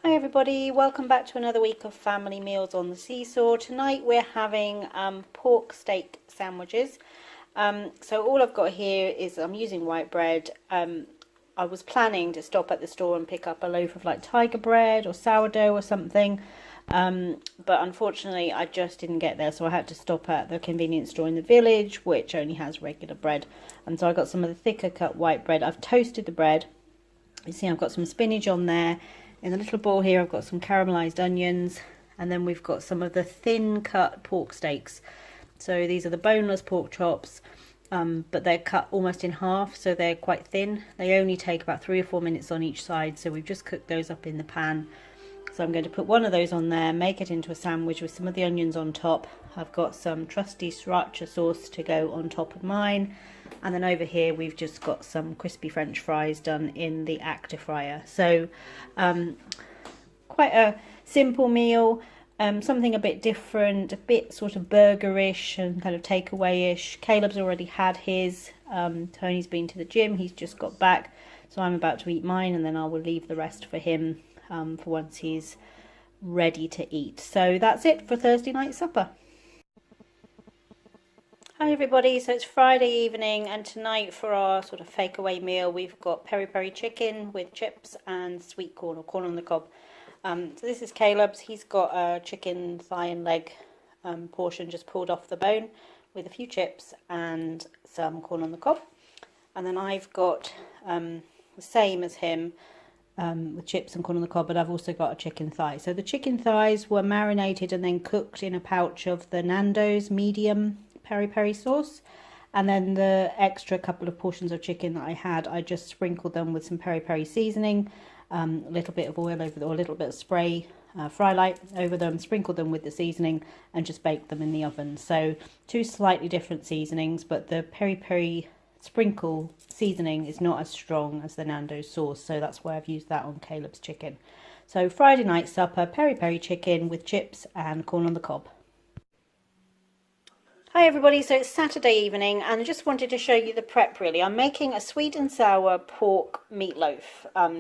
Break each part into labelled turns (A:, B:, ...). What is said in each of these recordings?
A: Hi everybody, welcome back to another week of family meals on the Seesaw. Tonight we're having pork steak sandwiches. So all I've got here is I'm using white bread. I was planning to stop at the store and pick up a loaf of like tiger bread or sourdough or something, but unfortunately I just didn't get there, so I had to stop at the convenience store in the village, which only has regular bread. And so I got some of the thicker cut white bread. I've toasted the bread. You see I've got some spinach on there. In the little bowl here I've got some caramelised onions, and then we've got some of the thin cut pork steaks. So these are the boneless pork chops, but they're cut almost in half, so they're quite thin. They only take about 3 or 4 minutes on each side, so we've just cooked those up in the pan. So I'm going to put one of those on there, make it into a sandwich with some of the onions on top. I've got some trusty sriracha sauce to go on top of mine. And then over here we've just got some crispy French fries done in the Active fryer. So quite a simple meal, something a bit different, a bit sort of burgerish and kind of takeaway-ish. Caleb's already had his. Tony's been to the gym, he's just got back. So I'm about to eat mine, and then I will leave the rest for him for once he's ready to eat. So that's it for Thursday night supper. Hi everybody, so it's Friday evening, and tonight for our sort of takeaway meal we've got peri chicken with chips and sweet corn or corn on the cob. So this is Caleb's. He's got a chicken thigh and leg portion just pulled off the bone with a few chips and some corn on the cob. And then I've got the same as him with chips and corn on the cob, but I've also got a chicken thigh. So the chicken thighs were marinated and then cooked in a pouch of the Nando's medium peri sauce, and then the extra couple of portions of chicken that I had, I just sprinkled them with some peri seasoning, a little bit of oil over them, or a little bit of spray fry light over them, sprinkled them with the seasoning and just baked them in the oven. So two slightly different seasonings, but the peri sprinkle seasoning is not as strong as the Nando's sauce, so that's why I've used that on Caleb's chicken. So Friday night supper, peri chicken with chips and corn on the cob. Hi everybody, so it's Saturday evening and I just wanted to show you the prep really. I'm making a sweet and sour pork meatloaf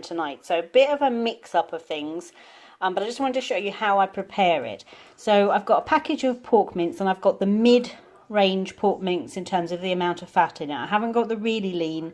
A: tonight, so a bit of a mix up of things, but I just wanted to show you how I prepare it. So I've got a package of pork mince, and I've got the mid-range pork mince in terms of the amount of fat in it. I haven't got the really lean.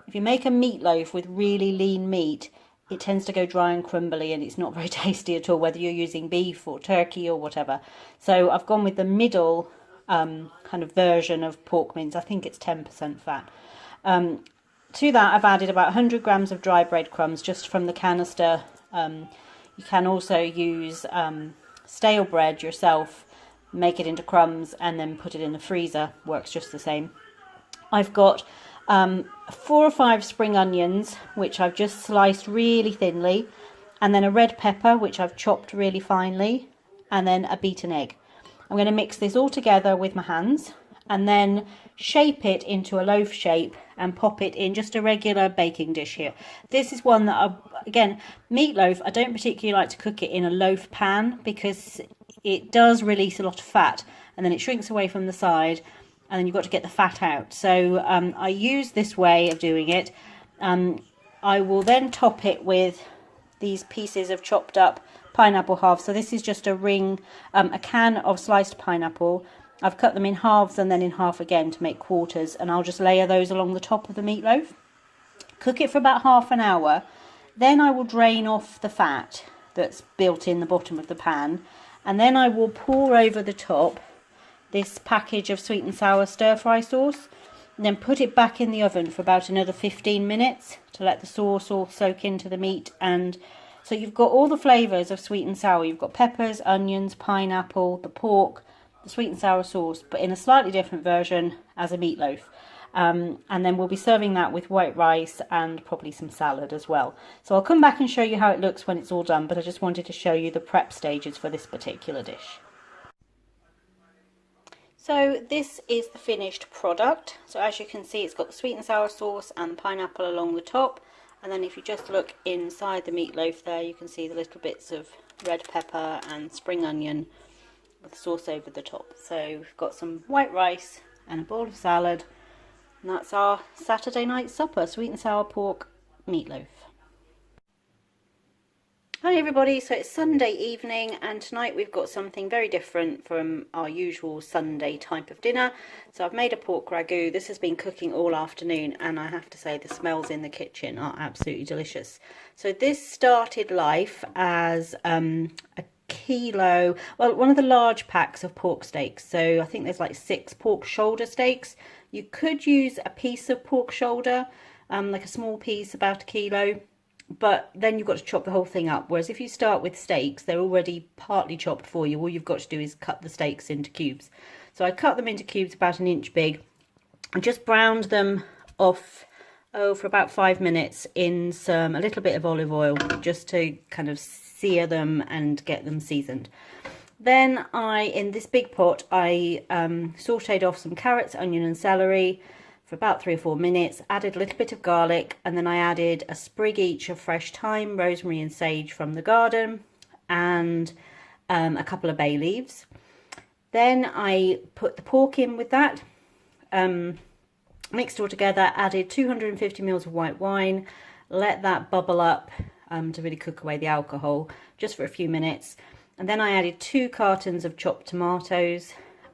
A: If you make a meatloaf with really lean meat, it tends to go dry and crumbly and it's not very tasty at all, whether you're using beef or turkey or whatever. So I've gone with the middle kind of version of pork mince. I think it's 10% fat. To that I've added about 100 grams of dry breadcrumbs just from the canister. You can also use stale bread yourself, make it into crumbs and then put it in the freezer. Works just the same. I've got 4 or 5 spring onions which I've just sliced really thinly, and then a red pepper which I've chopped really finely, and then a beaten egg. I'm going to mix this all together with my hands and then shape it into a loaf shape and pop it in just a regular baking dish here. This is one that, again, meatloaf, I don't particularly like to cook it in a loaf pan because it does release a lot of fat and then it shrinks away from the side and then you've got to get the fat out. So I use this way of doing it. I will then top it with these pieces of chopped up pineapple halves. So this is just a ring, a can of sliced pineapple. I've cut them in halves and then in half again to make quarters, and I'll just layer those along the top of the meatloaf. Cook it for about half an hour. Then I will drain off the fat that's built in the bottom of the pan, and then I will pour over the top this package of sweet and sour stir fry sauce, and then put it back in the oven for about another 15 minutes to let the sauce all soak into the meat. And so you've got all the flavours of sweet and sour. You've got peppers, onions, pineapple, the pork, the sweet and sour sauce, but in a slightly different version as a meatloaf. And then we'll be serving that with white rice and probably some salad as well. So I'll come back and show you how it looks when it's all done, but I just wanted to show you the prep stages for this particular dish. So this is the finished product. So as you can see, it's got the sweet and sour sauce and the pineapple along the top. And then if you just look inside the meatloaf there, you can see the little bits of red pepper and spring onion with sauce over the top. So we've got some white rice and a bowl of salad. And that's our Saturday night supper, sweet and sour pork meatloaf. Hi everybody, so it's Sunday evening and tonight we've got something very different from our usual Sunday type of dinner. So I've made a pork ragout. This has been cooking all afternoon and I have to say the smells in the kitchen are absolutely delicious. So this started life as a kilo, well, one of the large packs of pork steaks. So I think there's like 6 pork shoulder steaks. You could use a piece of pork shoulder, like a small piece, about a kilo. But then you've got to chop the whole thing up. Whereas if you start with steaks, they're already partly chopped for you. All you've got to do is cut the steaks into cubes. So I cut them into cubes about an inch big. I just browned them off, for about 5 minutes in a little bit of olive oil, just to kind of sear them and get them seasoned. Then in this big pot, I sauteed off some carrots, onion and celery for about 3 or 4 minutes, added a little bit of garlic, and then I added a sprig each of fresh thyme, rosemary and sage from the garden, and a couple of bay leaves. Then I put the pork in with that, mixed all together, added 250 ml of white wine, let that bubble up to really cook away the alcohol just for a few minutes. And then I added 2 cartons of chopped tomatoes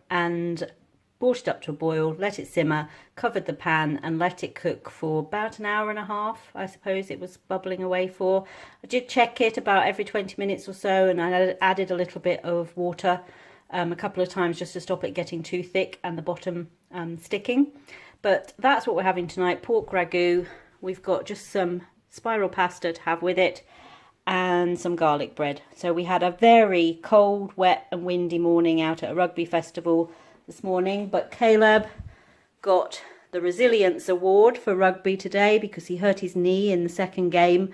A: and brought it up to a boil, let it simmer, covered the pan and let it cook for about an hour and a half, I suppose it was bubbling away for. I did check it about every 20 minutes or so, and I added a little bit of water a couple of times just to stop it getting too thick and the bottom sticking. But that's what we're having tonight, pork ragout. We've got just some spiral pasta to have with it and some garlic bread. So we had a very cold, wet and windy morning out at a rugby festival this morning, but Caleb got the Resilience Award for rugby today because he hurt his knee in the second game,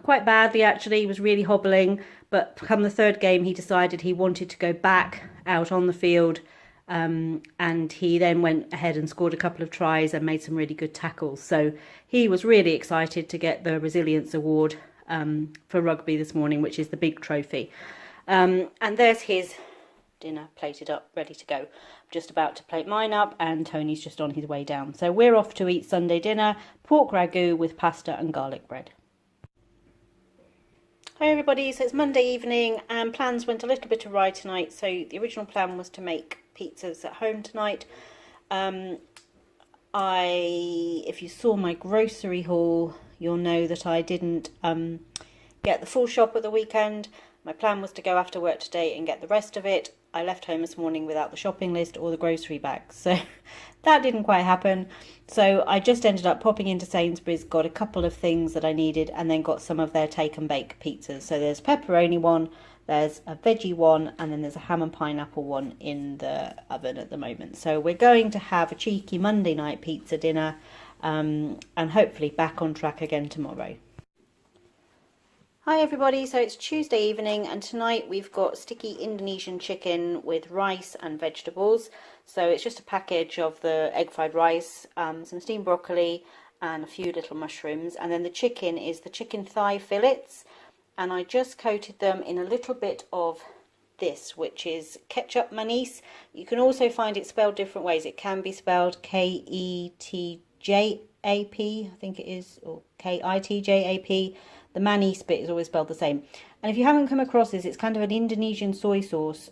A: quite badly actually. He was really hobbling, but come the 3rd game he decided he wanted to go back out on the field, and he then went ahead and scored a couple of tries and made some really good tackles. So he was really excited to get the Resilience Award for rugby this morning, which is the big trophy. And there's his dinner plated up, ready to go. I'm just about to plate mine up and Tony's just on his way down. So we're off to eat Sunday dinner, pork ragout with pasta and garlic bread. Hi everybody, so it's Monday evening and plans went a little bit awry tonight. So the original plan was to make pizzas at home tonight. If you saw my grocery haul, you'll know that I didn't get the full shop at the weekend. My plan was to go after work today and get the rest of it. I left home this morning without the shopping list or the grocery bags, so that didn't quite happen. So I just ended up popping into Sainsbury's, got a couple of things that I needed, and then got some of their take and bake pizzas. So there's pepperoni one, there's a veggie one, and then there's a ham and pineapple one in the oven at the moment. So we're going to have a cheeky Monday night pizza dinner, and hopefully back on track again tomorrow. Hi everybody, so it's Tuesday evening and tonight we've got sticky Indonesian chicken with rice and vegetables. So it's just a package of the egg fried rice, some steamed broccoli and a few little mushrooms, and then the chicken is the chicken thigh fillets, and I just coated them in a little bit of this, which is ketchup mayonnaise. You can also find it spelled different ways. It can be spelled K-E-T-J-A-P, I think it is, or K-I-T-J-A-P. The mayonnaise bit is always spelled the same. And if you haven't come across this, it's kind of an Indonesian soy sauce.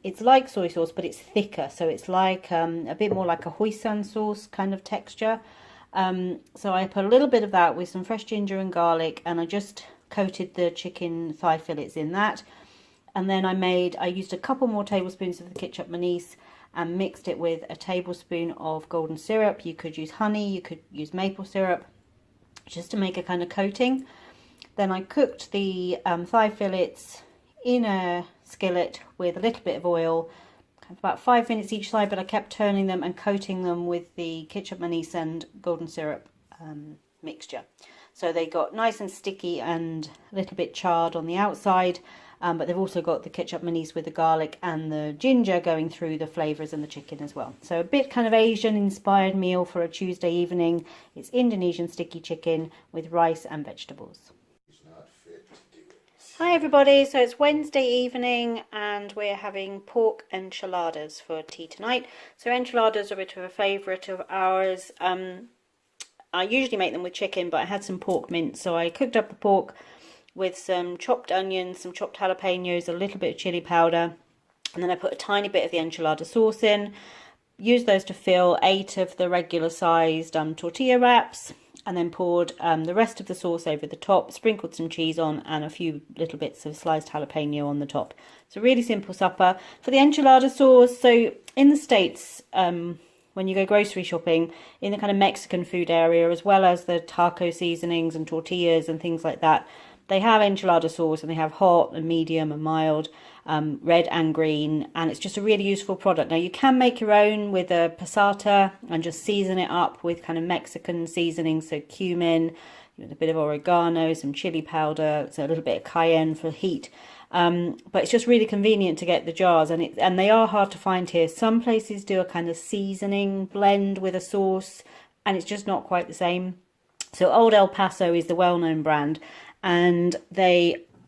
A: It's like soy sauce, but it's thicker. So it's like a bit more like a hoisin sauce kind of texture. So I put a little bit of that with some fresh ginger and garlic, and I just coated the chicken thigh fillets in that. And then I used a couple more tablespoons of the ketchup mayonnaise and mixed it with a tablespoon of golden syrup. You could use honey, you could use maple syrup, just to make a kind of coating. Then I cooked the thigh fillets in a skillet with a little bit of oil, about 5 minutes each side, but I kept turning them and coating them with the ketchup mayonnaise and golden syrup mixture. So they got nice and sticky and a little bit charred on the outside, but they've also got the ketchup mayonnaise with the garlic and the ginger going through the flavours in the chicken as well. So a bit kind of Asian inspired meal for a Tuesday evening. It's Indonesian sticky chicken with rice and vegetables. Hi everybody, so it's Wednesday evening and we're having pork enchiladas for tea tonight. So enchiladas are a bit of a favourite of ours. I usually make them with chicken, but I had some pork mince, so I cooked up the pork, with some chopped onions, some chopped jalapenos, a little bit of chili powder, and then I put a tiny bit of the enchilada sauce in. Use those to fill 8 of the regular sized tortilla wraps, and then poured the rest of the sauce over the top, sprinkled some cheese on, and a few little bits of sliced jalapeno on the top. It's a really simple supper. For the enchilada sauce, so in the States, when you go grocery shopping, in the kind of Mexican food area, as well as the taco seasonings and tortillas and things like that, they have enchilada sauce, and they have hot and medium and mild, red and green, and it's just a really useful product. Now you can make your own with a passata and just season it up with kind of Mexican seasonings, so cumin, a bit of oregano, some chili powder, so a little bit of cayenne for heat. But it's just really convenient to get the jars, and they are hard to find here. Some places do a kind of seasoning blend with a sauce, and it's just not quite the same. So Old El Paso is the well-known brand, and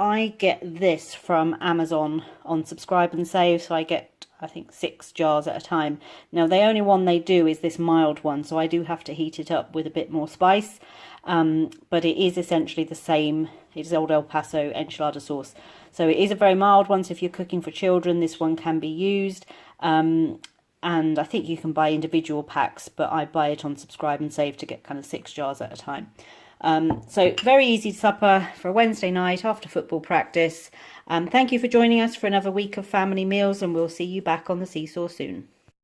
A: I get this from Amazon on Subscribe and Save, so I get, I think, 6 jars at a time. Now, the only one they do is this mild one, so I do have to heat it up with a bit more spice, but it is essentially the same. It is Old El Paso enchilada sauce. So it is a very mild one, so if you're cooking for children, this one can be used. And I think you can buy individual packs, but I buy it on Subscribe and Save to get kind of 6 jars at a time. So very easy supper for a Wednesday night after football practice. Thank you for joining us for another week of family meals, and we'll see you back on the Seesaw soon.